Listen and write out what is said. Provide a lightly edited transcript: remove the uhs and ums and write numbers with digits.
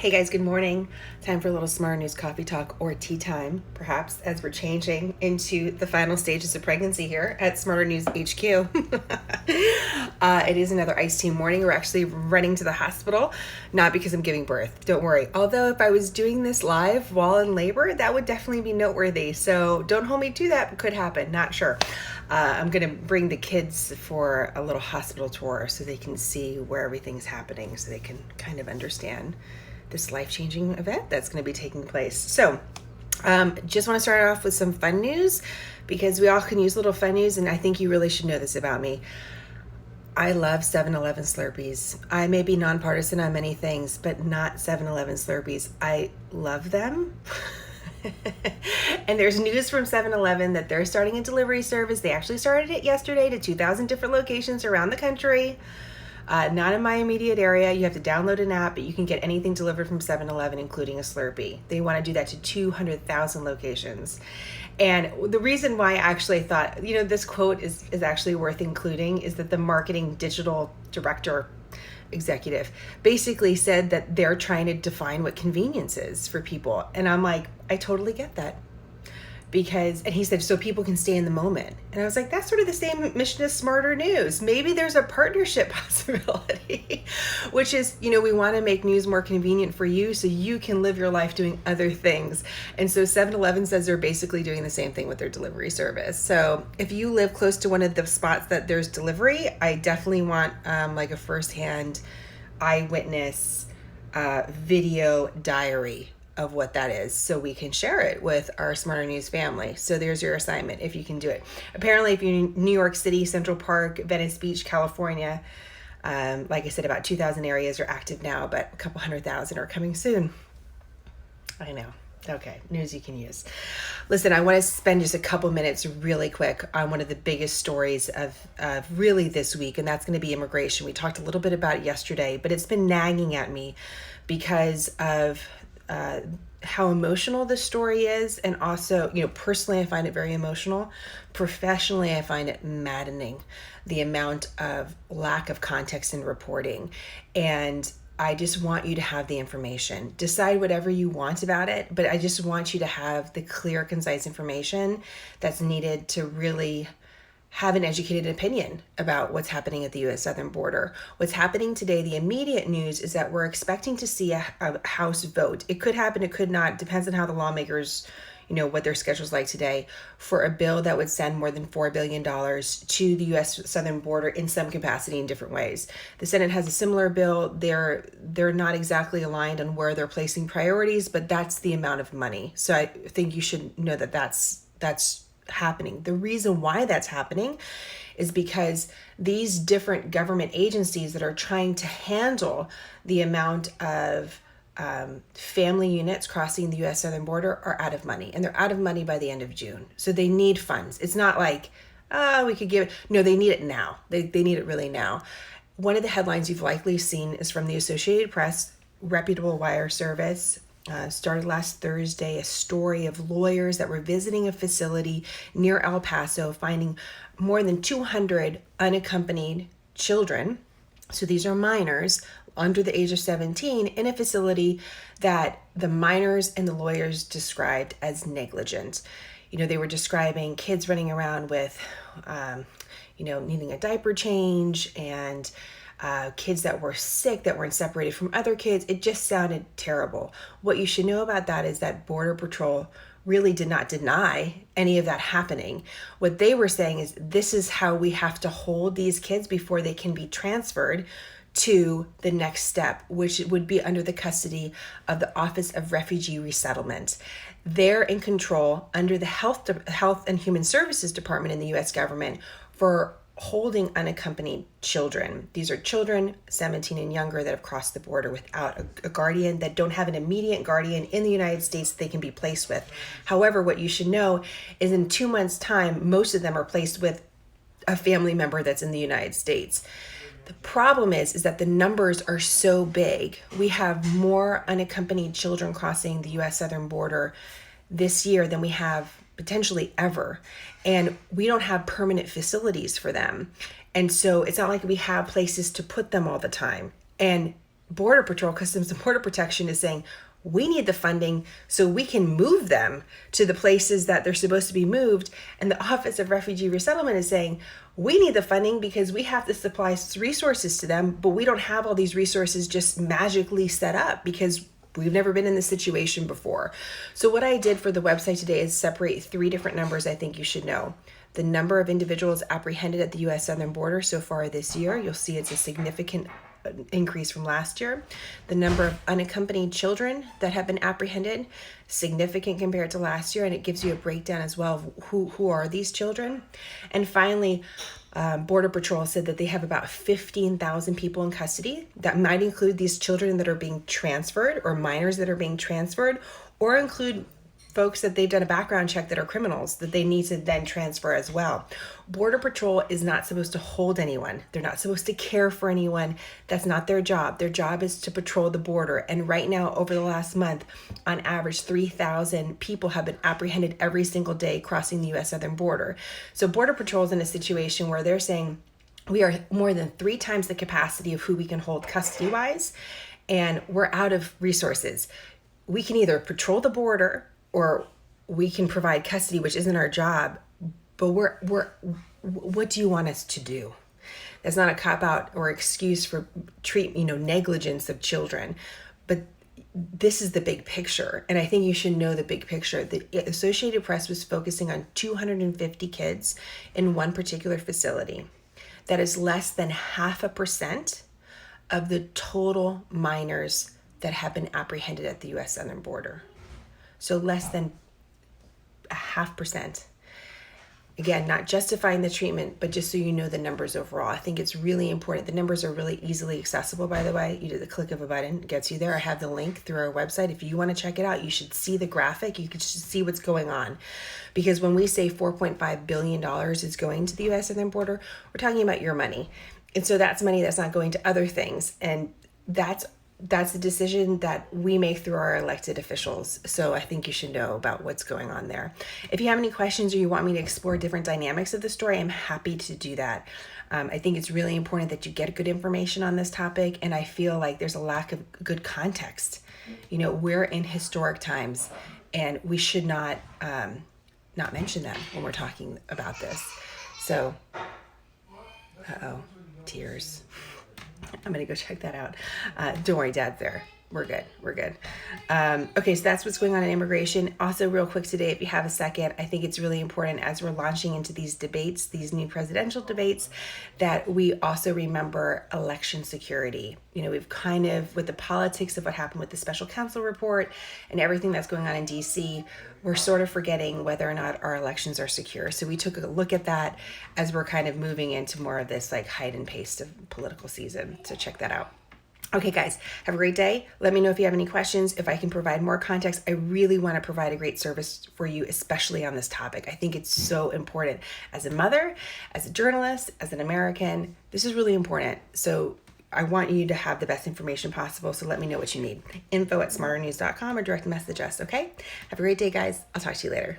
Hey guys, good morning. Time for a little Smarter News coffee talk or tea time, perhaps, as we're changing into the final stages of pregnancy here at Smarter News HQ. It is another iced tea morning. We're actually running to the hospital, not because I'm giving birth, don't worry. Although if I was doing this live while in labor, that would definitely be noteworthy. So don't hold me to that, could happen, not sure. I'm going to bring the kids for a little hospital tour so they can see where everything's happening, so they can kind of understand this life-changing event that's going to be taking place. So just want to start off with some fun news, because we all can use a little fun news, and I think you really should know this about me. I love 7-Eleven Slurpees. I may be nonpartisan on many things, but not 7-Eleven Slurpees. I love them. And there's news from 7-Eleven that they're starting a delivery service. They actually started it yesterday to 2,000 different locations around the country. Not in my immediate area. You have to download an app, but you can get anything delivered from 7-Eleven, including a Slurpee. They want to do that to 200,000 locations. And the reason why I actually thought, this quote is actually worth including is that the marketing digital director executive basically said that they're trying to define what convenience is for people. And I'm like, I totally get that. And he said, so people can stay in the moment. And I was like, that's sort of the same mission as Smarter News. Maybe there's a partnership possibility, which is, we want to make news more convenient for you so you can live your life doing other things. And so 7-Eleven says they're basically doing the same thing with their delivery service. So if you live close to one of the spots that there's delivery, I definitely want like a firsthand eyewitness video diary of what that is, so we can share it with our Smarter News family. So there's your assignment if you can do it. Apparently, if you're in New York City, Central Park, Venice Beach, California, like I said, about 2,000 areas are active now, but a couple 100,000 are coming soon. I know. Okay, news you can use. Listen, I want to spend just a couple minutes really quick on one of the biggest stories of really this week, and that's going to be immigration. We talked a little bit about it yesterday, but it's been nagging at me because of how emotional this story is. And also, personally, I find it very emotional. Professionally, I find it maddening, the amount of lack of context in reporting. And I just want you to have the information. Decide whatever you want about it, but I just want you to have the clear, concise information that's needed to really have an educated opinion about what's happening at the U.S. southern border. What's happening today, the immediate news is that we're expecting to see a House vote. It could happen, it could not, depends on how the lawmakers, what their schedule's like today, for a bill that would send more than $4 billion to the U.S. southern border in some capacity in different ways. The Senate has a similar bill. They're not exactly aligned on where they're placing priorities, but that's the amount of money. So I think you should know that that's happening. The reason why that's happening is because these different government agencies that are trying to handle the amount of family units crossing the U.S. southern border are out of money, and they're out of money by the end of June. So they need funds. It's not like, we could give it. No, they need it now. They need it really now. One of the headlines you've likely seen is from the Associated Press, reputable wire service. Started last Thursday, a story of lawyers that were visiting a facility near El Paso, finding more than 200 unaccompanied children. So these are minors under the age of 17 in a facility that the minors and the lawyers described as negligent. They were describing kids running around with, needing a diaper change, and kids that were sick, that weren't separated from other kids. It just sounded terrible. What you should know about that is that Border Patrol really did not deny any of that happening. What they were saying is, this is how we have to hold these kids before they can be transferred to the next step, which would be under the custody of the Office of Refugee Resettlement. They're in control under the Health and Human Services Department in the U.S. government for holding unaccompanied children. These are children 17 and younger that have crossed the border without a guardian, that don't have an immediate guardian in the United States that they can be placed with. However, what you should know is in 2 months' time, most of them are placed with a family member that's in the United States. The problem is that the numbers are so big. We have more unaccompanied children crossing the U.S. southern border this year than we have potentially ever. And we don't have permanent facilities for them. And so it's not like we have places to put them all the time. And Border Patrol, Customs and Border Protection is saying, we need the funding so we can move them to the places that they're supposed to be moved. And the Office of Refugee Resettlement is saying, we need the funding because we have to supply resources to them, but we don't have all these resources just magically set up because we've never been in this situation before. So what I did for the website today is separate 3 different numbers I think you should know. The number of individuals apprehended at the U.S. southern border so far this year, you'll see it's a significant increase from last year. The number of unaccompanied children that have been apprehended, significant compared to last year, and it gives you a breakdown as well of who are these children. And finally, Border Patrol said that they have about 15,000 people in custody. That might include these children that are being transferred or minors that are being transferred, or include folks that they've done a background check that are criminals that they need to then transfer as well. Border Patrol is not supposed to hold anyone. They're not supposed to care for anyone. That's not their job. Their job is to patrol the border. And right now, over the last month, on average, 3,000 people have been apprehended every single day crossing the U.S. southern border. So Border Patrol is in a situation where they're saying, we are more than 3 times the capacity of who we can hold custody-wise, and we're out of resources. We can either patrol the border or we can provide custody, which isn't our job, but what do you want us to do? That's not a cop-out or excuse for negligence of children, but this is the big picture. And I think you should know the big picture. The Associated Press was focusing on 250 kids in one particular facility. That is less than 0.5% of the total minors that have been apprehended at the U.S. southern border. So less than 0.5%. Again, not justifying the treatment, but just so you know the numbers overall. I think it's really important. The numbers are really easily accessible, by the way. You do the click of a button, it gets you there. I have the link through our website. If you want to check it out, you should see the graphic. You could see what's going on. Because when we say $4.5 billion is going to the U.S. southern border, we're talking about your money. And so that's money that's not going to other things. And that's a decision that we make through our elected officials. So I think you should know about what's going on there. If you have any questions or you want me to explore different dynamics of the story, I'm happy to do that. I think it's really important that you get good information on this topic, and I feel like there's a lack of good context. We're in historic times, and we should not mention them when we're talking about this. So, tears. I'm going to go check that out. Don't worry, Dad's there. We're good. Okay, so that's what's going on in immigration. Also, real quick today, if you have a second, I think it's really important as we're launching into these debates, these new presidential debates, that we also remember election security. We've kind of, with the politics of what happened with the special counsel report and everything that's going on in DC, we're sort of forgetting whether or not our elections are secure. So we took a look at that as we're kind of moving into more of this like hide and paste of political season. So check that out. Okay, guys, have a great day. Let me know if you have any questions. If I can provide more context, I really want to provide a great service for you, especially on this topic. I think it's so important. As a mother, as a journalist, as an American, this is really important. So I want you to have the best information possible. So let me know what you need. info@smarternews.com or direct message us, okay? Have a great day, guys. I'll talk to you later.